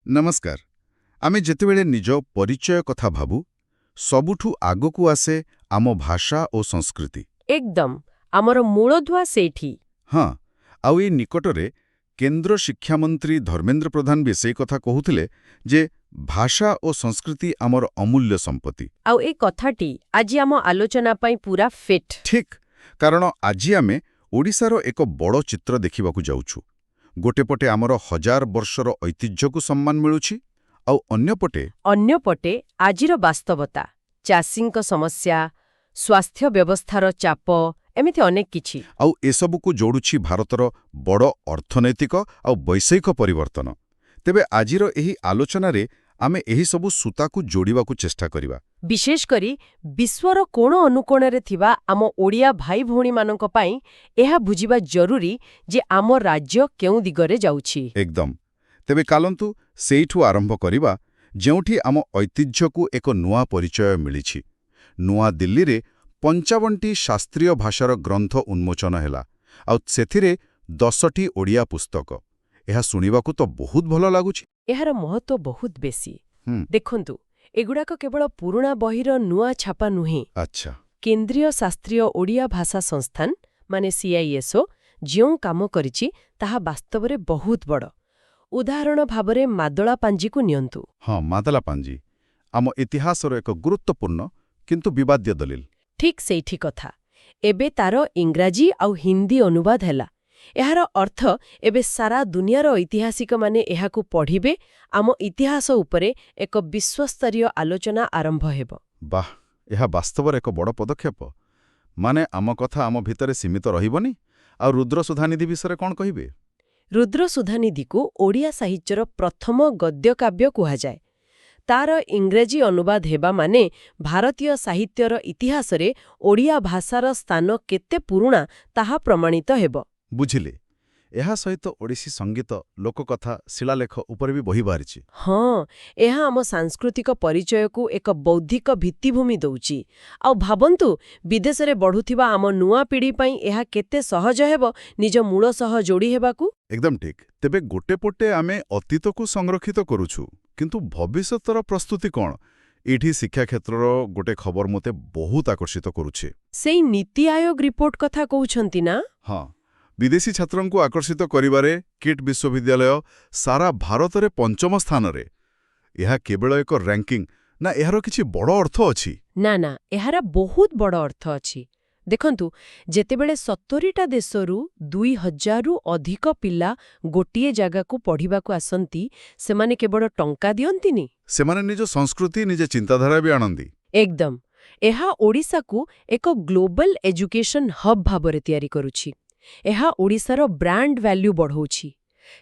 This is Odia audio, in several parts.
नमस्कार आमे जेतेबेले निज परिचय कथा भाबु सबुठु आगकु आसे आम भाषा और संस्कृति एकदम आमर मूलधुआ सेठी। हाँ आउ ए निकटरे केंद्र शिक्षा मंत्री धर्मेंद्र प्रधान भी से कथा कहूथिले जे भाषा और संस्कृति आमर अमूल्य संपत्ति। आउ ए कथाटी आजि आम आलोचना पाई पूरा फिट। ठीक कारण आजि आमे ओडिसार एक बड़ चित्र देखिबाकु जाउछु। गोटेपटे आमर हजार वर्षर ऐतिह्यकु सम्मान मिलुछि आउ अन्यपटे आजिर वास्तवता चाषींक समस्या स्वास्थ्य व्यवस्थार चाप एमिति अनेक किछि आउ एसबुकु जोडुछि भारतर बड़ अर्थनैतिक आउ वैषयिक परिवर्तन। तेबे आजिर एही आलोचनारे आमे एही सबु सूताकु जोडिबाकु चेष्टा करिबा। विशेष करी विश्वर कोण अनुकोणरे थिबा आम ओडिया भाई भौणी मानक पाई एहा बुझिबा जरूरी जे आम राज्य केउ दिगरे जाउछि। एकदम तेबे कालंतु सेइठु आरंभ करिबा जेउठी आम ऐतिह्यकु एक नुआ परिचय मिलिछि। नुआ दिल्ली रे 55टी शास्त्रीय भाषार ग्रंथ उन्मोचन हेला आउ सेथिरे 10टी ओडिया पुस्तक। एहा सुनिबाकु तो बहुत भलो लागुछि। एहार महत्व बहुत बेसी। देखंतु एगुड़ाक केवल पुराणा बहिर नुआ छापा नुहे। अच्छा केंद्रीय शास्त्रीय ओडिया भाषा संस्थान माने CISO जो काम करिछि ताहा वास्तवरे बहुत बड़। उदाहरण भाबरे मादला पांजी को नियंतु। हाँ मादला पांजी आम इतिहासर एक गुरुत्वपूर्ण किंतु विवाद्य दलिल। ठीक सेठी कथा एबे तारो इंग्राजी आउ हिंदी अनुवाद हैला। एहार अर्थ एबे सारा दुनियार ऐतिहासिक माने एहाकु पढ़िबे आम इतिहास उपरे एक विश्वस्तरीय आलोचना आरंभ हेबो। वाह एहा वास्तवर एक बड़ पदक्षेप। माने आम कथा आम भितरे सीमित रहिबनी। आ रुद्र सुधानिधि विषय कौन कहिबे? रुद्र सुधानिधि को ओडिया साहित्यर प्रथम गद्य काव्य कुहाजाए। तार इंग्राजी अनुवाद हेबा माने भारतीय साहित्यर इतिहासरे ओडिया भाषार स्थान केते पुरुणा ताहा प्रमाणित हेबो। बुझिले एहा सहित ओडिसी संगीत लोककथा शिलालेख उपर भी बही बारिछि। हाँ एहा आम सांस्कृतिक परिचय को एक बौद्धिक भित्तिभूमि दउछि। आउ भाबंतु विदेशरे बढ़ुथिबा आम नुआ पीढ़ी पई एहा केते सहज हेबो निज मूल सह जोड़ी हेबाकू। एकदम ठीक। तेबे गोटे पोटे आमे अतीत को संरक्षित करूछु किंतु भविष्यतर प्रस्तुति कौन एठी शिक्षा क्षेत्रर गोटे खबर मते बहुत आकर्षित करूछे। सेई नीति आयोग रिपोर्ट कथा कहउछंती ना? हाँ विदेशी छात्रंकु आकर्षित करिबारे किट विश्वविद्यालय सारा भारतरे 5म स्थान रे। एहा केवल एक रैंकिंग ना एहार किछि बड़ अर्थ अछि? ना ना एहार बहुत बड़ अर्थ अछि। देखंतु जेतेबेले 70टा देशरू 2000 रु अधिक पिला गोटिए जगह पढ़िबाकू आसंती सेमाने केवल टंका दियंतिनी। सेमाने निज संस्कृति निज चिंताधारा भी आनंदी। एकदम एहा ओडिसा को एक ग्लोबल एजुकेशन हब भाबरे तयारी करूछि। एहा ओडिसार ब्रांड वैल्यू बढ़ौछि।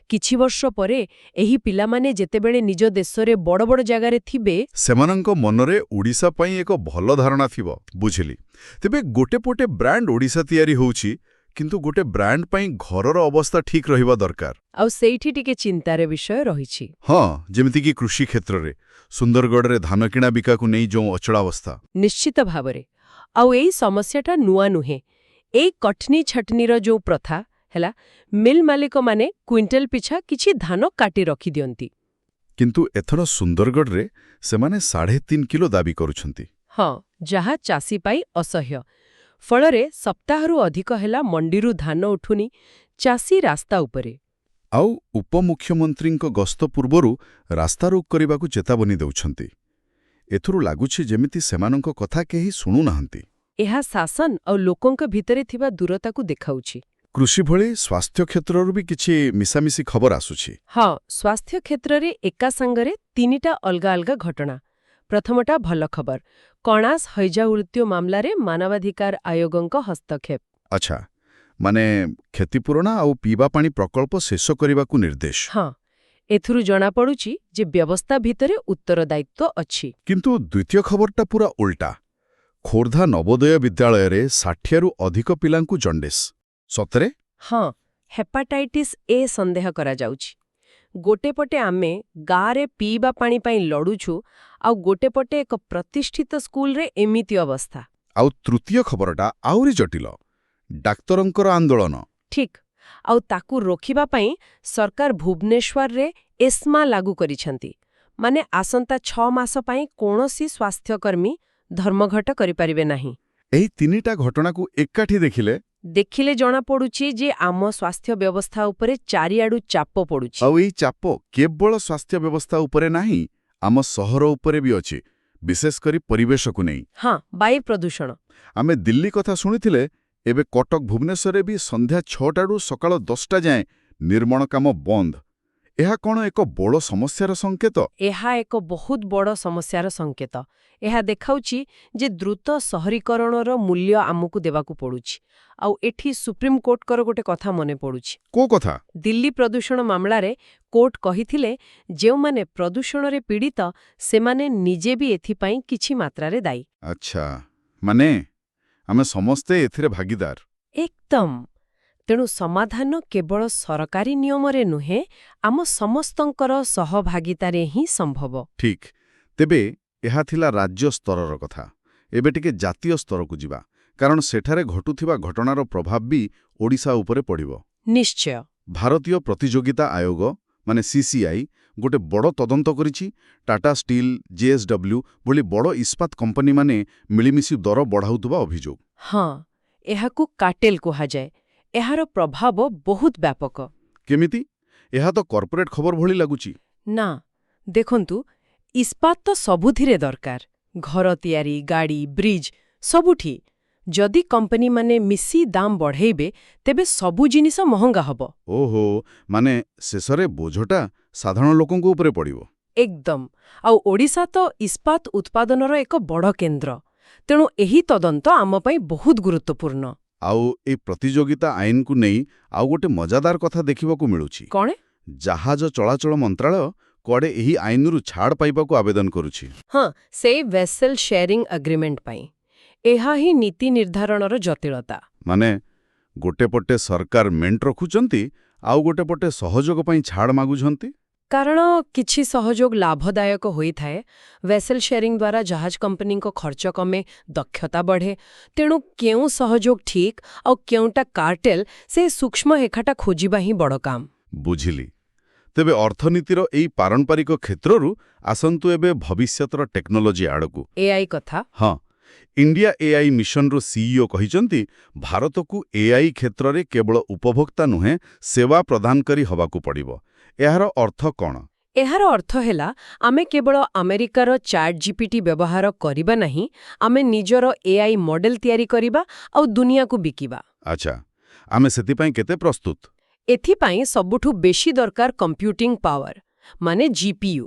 किछि वर्ष परे एही पिलामाने जेतेबेले निज देशरे बड़ बड़ जगारे थिबे सेमानंक मनरे ओडिसा पई एक भलो धारणा थिबो। बुझिली तेबे गोटे पोटे ब्रांड ओडिसा तयारी होउछि किंतु गोटे ब्रांड पई घरर अवस्था ठीक रहिबा दरकार। आउ सेठी टिके चिंतार विषय रहिछि। हाँ जेमिति कि कृषि क्षेत्र रे सुंदरगढ़ रे धान किणा बिका को नै जो अचलावस्था। निश्चित भाबरे आउ एई समस्याटा नुआ नुहे। एई कठनी छटनीर जो प्रथा हैला मिल मालिक माने क्विंटल पिछा किछि धान काटी रखी दियंती। किंतु एथर सुंदरगढ़ रे सेमाने 3.5 किलो दाबी करूछंती। हाँ जहा चासी पाई असह्य। फलरे सप्ताहरु अधिक हैला मंडीरु धान उठुनी चासी रास्ता उपरे। आउ उपमुख्यमंत्रींक गस्त पूर्वरु रास्ता रोक करिबाकू चेतावनी देउछंती। एथुरु लागुछि जेमिति सेमानंक कथा केही सुनु नाहंती। एहा शासन और लोकंक भितरे थिबा दूरताकू देखाउछि। कृषि भली स्वास्थ्य क्षेत्ररु भी किछि मिसामिसी खबर आसुछि। हाँ स्वास्थ्य क्षेत्ररे एका संगरे 3टा अलगा अलगा घटना। प्रथमटा भल खबर कणास हैजा मृत्यु मामलारे मानवाधिकार आयोगंक हस्तक्षेप। अच्छा माने क्षतिपूरण आउ पीवा पानी प्रकल्प शेष करिबाकू निर्देश। हाँ एथुरु जणा पडुछि जे व्यवस्था भितरे उत्तरदायित्व अछि। किंतु द्वितीय खबरटा पूरा उल्टा। खोर्धा नवोदय विद्यालय रे 60 रु अधिक पिलांकू जंडिस। सतरे? हाँ हेपाटाइटिस ए संदेह करा जाउछि। गोटे पटे आमे गारे पीवा पानी पाई लड़ुछु आउ गोटे पटे एक प्रतिष्ठित स्कूल रे एमिति अवस्था। आउ तृतीय खबरटा आउरी जटिल डाक्तरंकर आंदोलन। ठीक आउ ताकू रोखिबा पाई सरकार भुवनेश्वर रे ଏସ୍ମା ଲାଗୁ କରିଛନ୍ତି, ମାନେ ଆସନ୍ତା 6 ମାସ ପାଇଁ କୌଣସି ସ୍ୱାସ୍ଥ୍ୟକର୍ମୀ ଧର୍ମଘଟ କରିପାରିବେ ନାହିଁ। ଏହି ତିନିଟା ଘଟଣାକୁ ଏକାଠି ଦେଖିଲେ ଜଣାପଡ଼ୁଛି ଯେ ଆମ ସ୍ୱାସ୍ଥ୍ୟ ବ୍ୟବସ୍ଥା ଉପରେ ଚାରିଆଡୁ ଚାପ ପଡ଼ୁଛି। ଆଉ ଏହି ଚାପ କେବଳ ସ୍ୱାସ୍ଥ୍ୟ ବ୍ୟବସ୍ଥା ଉପରେ ନାହିଁ, ଆମ ସହର ଉପରେ ବି ଅଛି, ବିଶେଷ କରି ପରିବେଶକୁ ନେଇ। ହଁ, ବାୟୁ ପ୍ରଦୂଷଣ। ଆମେ ଦିଲ୍ଲୀ କଥା ଶୁଣିଥିଲେ, ଏବେ କଟକ ଭୁବନେଶ୍ୱରରେ ବି ସନ୍ଧ୍ୟା 6ଟାରୁ ସକାଳ 10ଟା ଯାଏଁ ନିର୍ମାଣ କାମ ବନ୍ଦ। ଏହା କ'ଣ ଏକ ବଡ଼ ସମସ୍ୟାର ସଂକେତ? ଏହା ଏକ ବହୁତ ବଡ଼ ସମସ୍ୟାର ସଂକେତ। ଏହା ଦେଖାଉଛି ଯେ ଦ୍ରୁତ ସହରୀକରଣର ମୂଲ୍ୟ ଆମକୁ ଦେବାକୁ ପଡ଼ୁଛି। ଆଉ ଏଠି ସୁପ୍ରିମକୋର୍ଟଙ୍କର ଗୋଟେ କଥା ମନେ ପଡ଼ୁଛି। କୋଉ କଥା? ଦିଲ୍ଲୀ ପ୍ରଦୂଷଣ ମାମଲାରେ କୋର୍ଟ କହିଥିଲେ, ଯେଉଁମାନେ ପ୍ରଦୂଷଣରେ ପୀଡ଼ିତ ସେମାନେ ନିଜେ ବି ଏଥିପାଇଁ କିଛି ମାତ୍ରାରେ ଦାୟୀ। ଆଚ୍ଛା, ମାନେ ଆମେ ସମସ୍ତେ ଏଥିରେ ଭାଗିଦାର। ଏକଦମ। ତେଣୁ ସମାଧାନ କେବଳ ସରକାରୀ ନିୟମରେ ନୁହେଁ, ଆମ ସମସ୍ତଙ୍କର ସହଭାଗିତାରେ ହିଁ ସମ୍ଭବ। ଠିକ୍। ତେବେ ଏହା ଥିଲା ରାଜ୍ୟ ସ୍ତରର କଥା। ଏବେ ଟିକେ ଜାତୀୟ ସ୍ତରକୁ ଯିବା, କାରଣ ସେଠାରେ ଘଟୁଥିବା ଘଟଣାର ପ୍ରଭାବ ବି ଓଡ଼ିଶା ଉପରେ ପଡ଼ିବ। ନିଶ୍ଚୟ। ଭାରତୀୟ ପ୍ରତିଯୋଗିତା ଆୟୋଗ ମାନେ CCI ଗୋଟେ ବଡ଼ ତଦନ୍ତ କରିଛି। ଟାଟା ଷ୍ଟିଲ୍, JSW ଭଳି ବଡ଼ ଇସ୍ପାତ କମ୍ପାନୀମାନେ ମିଳିମିଶି ଦର ବଢ଼ାଉଥିବା ଅଭିଯୋଗ। ହଁ, ଏହାକୁ କାଟେଲ କୁହାଯାଏ। ଏହାର ପ୍ରଭାବ ବହୁତ ବ୍ୟାପକ। କେମିତି? ଏହା ତ କର୍ପୋରେଟ୍ ଖବର ଭଳି ଲାଗୁଛି। ନା, ଦେଖନ୍ତୁ, ଇସ୍ପାତ ତ ସବୁଥିରେ ଦରକାର। ଘର ତିଆରି, ଗାଡ଼ି, ବ୍ରିଜ, ସବୁଠି। ଯଦି କମ୍ପାନୀମାନେ ମିଶି ଦାମ ବଢ଼େଇବେ, ତେବେ ସବୁ ଜିନିଷ ମହଙ୍ଗା ହେବ। ଓହୋ, ମାନେ ଶେଷରେ ବୋଝଟା ସାଧାରଣ ଲୋକଙ୍କ ଉପରେ ପଡ଼ିବ। ଏକଦମ। ଆଉ ଓଡ଼ିଶା ତ ଇସ୍ପାତ ଉତ୍ପାଦନର ଏକ ବଡ଼ କେନ୍ଦ୍ର। ତେଣୁ ଏହି ତଦନ୍ତ ଆମ ପାଇଁ ବହୁତ ଗୁରୁତ୍ୱପୂର୍ଣ୍ଣ। ଆଉ ଏହି ପ୍ରତିଯୋଗିତା ଆଇନକୁ ନେଇ ଆଉ ଗୋଟେ ମଜାଦାର କଥା ଦେଖିବାକୁ ମିଳୁଛି। କଣ? ଜାହାଜ ଚଳାଚଳ ମନ୍ତ୍ରାଳୟ କୁଆଡ଼େ ଏହି ଆଇନରୁ ଛାଡ଼ ପାଇବାକୁ ଆବେଦନ କରୁଛି। ହଁ, ସେଇ ଭେସେଲ୍ ଶେୟାରିଂ ଆଗ୍ରିମେଣ୍ଟ ପାଇଁ। ଏହା ହିଁ ନୀତି ନିର୍ଦ୍ଧାରଣର ଜଟିଳତା। ମାନେ ଗୋଟେ ପଟେ ସରକାର ମେଣ୍ଟ ରଖୁଛନ୍ତି, ଆଉ ଗୋଟେ ପଟେ ସହଯୋଗ ପାଇଁ ଛାଡ଼ ମାଗୁଛନ୍ତି। କାରଣ କିଛି ସହଯୋଗ ଲାଭଦାୟକ ହୋଇଥାଏ। ଭେସେଲ୍ ଶେୟାରିଂ ଦ୍ୱାରା ଜାହାଜ କମ୍ପାନୀଙ୍କ ଖର୍ଚ୍ଚ କମେ, ଦକ୍ଷତା ବଢ଼େ। ତେଣୁ କେଉଁ ସହଯୋଗ ଠିକ୍ ଆଉ କେଉଁଟା କାର୍ଟେଲ, ସେ ସୂକ୍ଷ୍ମ ରେଖାଟା ଖୋଜିବା ହିଁ ବଡ଼ କାମ। ବୁଝିଲି। ତେବେ ଅର୍ଥନୀତିର ଏହି ପାରମ୍ପରିକ କ୍ଷେତ୍ରରୁ ଆସନ୍ତୁ ଏବେ ଭବିଷ୍ୟତର ଟେକ୍ନୋଲୋଜି ଆଡ଼କୁ। AI କଥା। ହଁ, ଇଣ୍ଡିଆ AI ମିଶନର CEO କହିଛନ୍ତି, ଭାରତକୁ AI କ୍ଷେତ୍ରରେ କେବଳ ଉପଭୋକ୍ତା ନୁହେଁ, ସେବା ପ୍ରଦାନକାରୀ ହେବାକୁ ପଡ଼ିବ। ଏହାର ଅର୍ଥ କ'ଣ? ଏହାର ଅର୍ଥ ହେଲା, ଆମେ କେବଳ ଆମେରିକାର ChatGPT ବ୍ୟବହାର କରିବା ନାହିଁ, ଆମେ ନିଜର AI ମଡେଲ ତିଆରି କରିବା ଆଉ ଦୁନିଆକୁ ବିକିବା। ଆଚ୍ଛା, ଆମେ ସେଥିପାଇଁ କେତେ ପ୍ରସ୍ତୁତ? ଏଥିପାଇଁ ସବୁଠୁ ବେଶି ଦରକାର କମ୍ପ୍ୟୁଟିଂ ପାୱାର, ମାନେ GPU।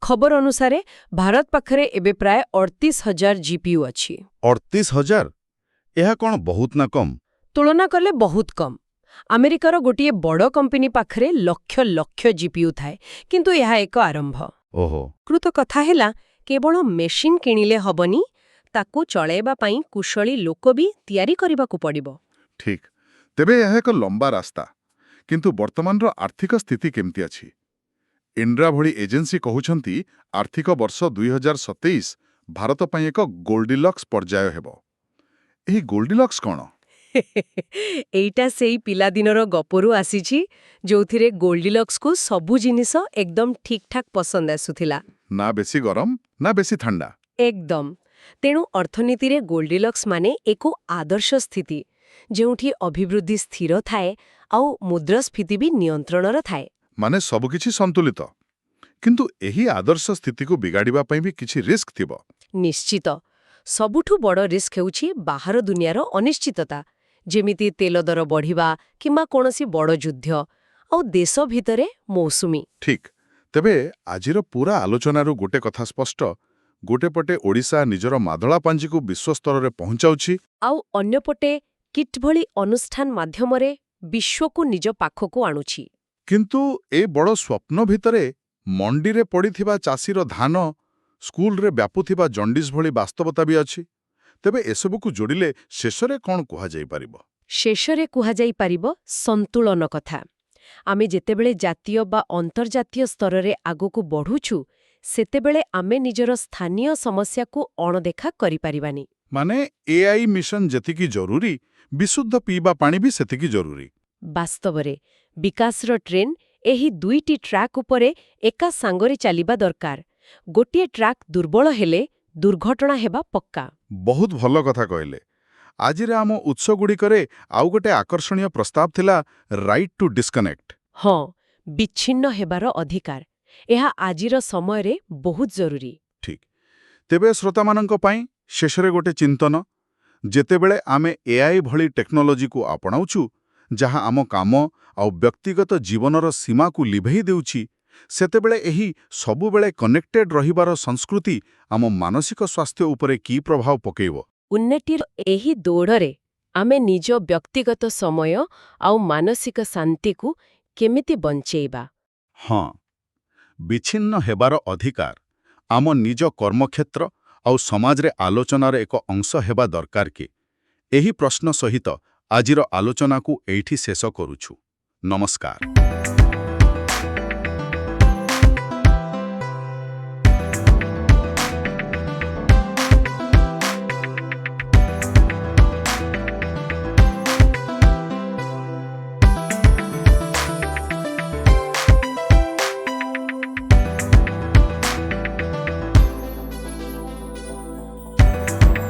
ଖବର ଅନୁସାରେ ଭାରତ ପାଖରେ ଏବେ ପ୍ରାୟ 38,000 GPU ଅଛି। 38,000? ଏହା କ'ଣ ବହୁତ ନା କମ୍? ତୁଳନା କଲେ ବହୁତ କମ୍। ଆମେରିକାର ଗୋଟିଏ ବଡ଼ କମ୍ପାନୀ ପାଖରେ ଲକ୍ଷ ଲକ୍ଷ GPU ଥାଏ, କିନ୍ତୁ ଏହା ଏକ ଆରମ୍ଭ। ଓହୋ। କୃତ କଥା ହେଲା, କେବଳ ମେସିନ୍ କିଣିଲେ ହବନି, ତାକୁ ଚଳାଇବା ପାଇଁ କୁଶଳୀ ଲୋକ ବି ତିଆରି କରିବାକୁ ପଡ଼ିବ। ଠିକ୍। ତେବେ ଏହା ଏକ ଲମ୍ବା ରାସ୍ତା। କିନ୍ତୁ ବର୍ତ୍ତମାନର ଆର୍ଥିକ ସ୍ଥିତି କେମିତି ଅଛି? ଇଣ୍ଡ୍ରା ଭଳି ଏଜେନ୍ସି କହୁଛନ୍ତି, ଆର୍ଥିକ ବର୍ଷ 2027 ଭାରତ ପାଇଁ ଏକ ଗୋଲ୍ଡିଲକ୍ସ ପର୍ଯ୍ୟାୟ ହେବ। ଏହି ଗୋଲ୍ଡିଲକ୍ସ କ'ଣ? ଏଇଟା ସେଇ ପିଲାଦିନର ଗପରୁ ଆସିଛି, ଯୋଉଥିରେ ଗୋଲ୍ଡିଲକ୍ସକୁ ସବୁ ଜିନିଷ ଏକଦମ ଠିକ୍ଠାକ୍ ପସନ୍ଦ ଆସୁଥିଲା। ନା ବେଶୀ ଗରମ, ନା ବେଶୀ ଥଣ୍ଡା। ଏକଦମ। ତେଣୁ ଅର୍ଥନୀତିରେ ଗୋଲ୍ଡିଲକ୍ସ ମାନେ ଏକ ଆଦର୍ଶ ସ୍ଥିତି, ଯେଉଁଠି ଅଭିବୃଦ୍ଧି ସ୍ଥିର ଥାଏ ଆଉ ମୁଦ୍ରାସ୍ଫୀତି ବି ନିୟନ୍ତ୍ରଣର ଥାଏ। ମାନେ ସବୁକିଛି ସନ୍ତୁଳିତ। କିନ୍ତୁ ଏହି ଆଦର୍ଶ ସ୍ଥିତିକୁ ବିଗାଡ଼ିବା ପାଇଁ ବି କିଛି ରିସ୍କ ଥିବ। ନିଶ୍ଚିତ। ସବୁଠୁ ବଡ଼ ରିସ୍କ ହେଉଛି ବାହାର ଦୁନିଆର ଅନିଶ୍ଚିତତା, ଯେମିତି ତେଲ ଦର ବଢ଼ିବା କିମ୍ବା କୌଣସି ବଡ଼ ଯୁଦ୍ଧ, ଆଉ ଦେଶ ଭିତରେ ମୌସୁମୀ। ଠିକ୍। ତେବେ ଆଜିର ପୁରା ଆଲୋଚନାରୁ ଗୋଟେ କଥା ସ୍ପଷ୍ଟ, ଗୋଟେ ପଟେ ଓଡ଼ିଶା ନିଜର ମାଦଳା ପାଞ୍ଜିକୁ ବିଶ୍ୱସ୍ତରରେ ପହଞ୍ଚାଉଛି, ଆଉ ଅନ୍ୟପଟେ କିଟ୍ ଭଳି ଅନୁଷ୍ଠାନ ମାଧ୍ୟମରେ ବିଶ୍ୱକୁ ନିଜ ପାଖକୁ ଆଣୁଛି। କିନ୍ତୁ ଏ ବଡ଼ ସ୍ୱପ୍ନ ଭିତରେ ମଣ୍ଡିରେ ପଡ଼ିଥିବା ଚାଷୀର ଧାନ, ସ୍କୁଲରେ ବ୍ୟାପୁଥିବା ଜଣ୍ଡିସ୍ ଭଳି ବାସ୍ତବତା ବି ଅଛି। ତେବେ ଏସବୁକୁ ଯୋଡ଼ିଲେ ଶେଷରେ କ'ଣ କୁହାଯାଇପାରିବ? ଶେଷରେ କୁହାଯାଇପାରିବ ସନ୍ତୁଳନ କଥା। ଆମେ ଯେତେବେଳେ ଜାତୀୟ ବା ଅନ୍ତର୍ଜାତୀୟ ସ୍ତରରେ ଆଗକୁ ବଢ଼ୁଛୁ, ସେତେବେଳେ ଆମେ ନିଜର ସ୍ଥାନୀୟ ସମସ୍ୟାକୁ ଅଣଦେଖା କରିପାରିବାନି। ମାନେ AI ମିଶନ ଯେତିକି ଜରୁରୀ, ବିଶୁଦ୍ଧ ପିଇବା ପାଣି ବି ସେତିକି ଜରୁରୀ। ବାସ୍ତବରେ ବିକାଶର ଟ୍ରେନ୍ ଏହି ଦୁଇଟି ଟ୍ରାକ୍ ଉପରେ ଏକା ସାଙ୍ଗରେ ଚାଲିବା ଦରକାର। ଗୋଟିଏ ଟ୍ରାକ୍ ଦୁର୍ବଳ ହେଲେ ଦୁର୍ଘଟଣା ହେବା ପକ୍କା। ବହୁତ ଭଲ କଥା କହିଲେ। ଆଜିର ଆମ ଉତ୍ସଗୁଡ଼ିକରେ ଆଉ ଗୋଟେ ଆକର୍ଷଣୀୟ ପ୍ରସ୍ତାବ ଥିଲା ରାଇଟ୍ ଟୁ ଡିସ୍କନେକ୍ଟ। ହଁ, ବିଚ୍ଛିନ୍ନ ହେବାର ଅଧିକାର। ଏହା ଆଜିର ସମୟରେ ବହୁତ ଜରୁରୀ। ଠିକ୍। ତେବେ ଶ୍ରୋତାମାନଙ୍କ ପାଇଁ ଶେଷରେ ଗୋଟେ ଚିନ୍ତନ। ଯେତେବେଳେ ଆମେ ଏଆଇ ଭଳି ଟେକ୍ନୋଲୋଜିକୁ ଆପଣାଉଛୁ, ଯାହା ଆମ କାମ ଆଉ ବ୍ୟକ୍ତିଗତ ଜୀବନର ସୀମାକୁ ଲିଭେଇ ଦେଉଛି, ସେତେବେଳେ ଏହି ସବୁବେଳେ କନେକ୍ଟେଡ୍ ରହିବାର ସଂସ୍କୃତି ଆମ ମାନସିକ ସ୍ୱାସ୍ଥ୍ୟ ଉପରେ କି ପ୍ରଭାବ ପକାଇବ? ଉନ୍ନତିର ଏହି ଦୌଡ଼ରେ ଆମେ ନିଜ ବ୍ୟକ୍ତିଗତ ସମୟ ଆଉ ମାନସିକ ଶାନ୍ତିକୁ କେମିତି ବଞ୍ଚେଇବା? ହଁ, ବିଚ୍ଛିନ୍ନ ହେବାର ଅଧିକାର ଆମ ନିଜ କର୍ମକ୍ଷେତ୍ର ଆଉ ସମାଜରେ ଆଲୋଚନାର ଏକ ଅଂଶ ହେବା ଦରକାର କି? ଏହି ପ୍ରଶ୍ନ ସହିତ ଆଜିର ଆଲୋଚନାକୁ ଏଇଠି ଶେଷ କରୁଛୁ। ନମସ୍କାର।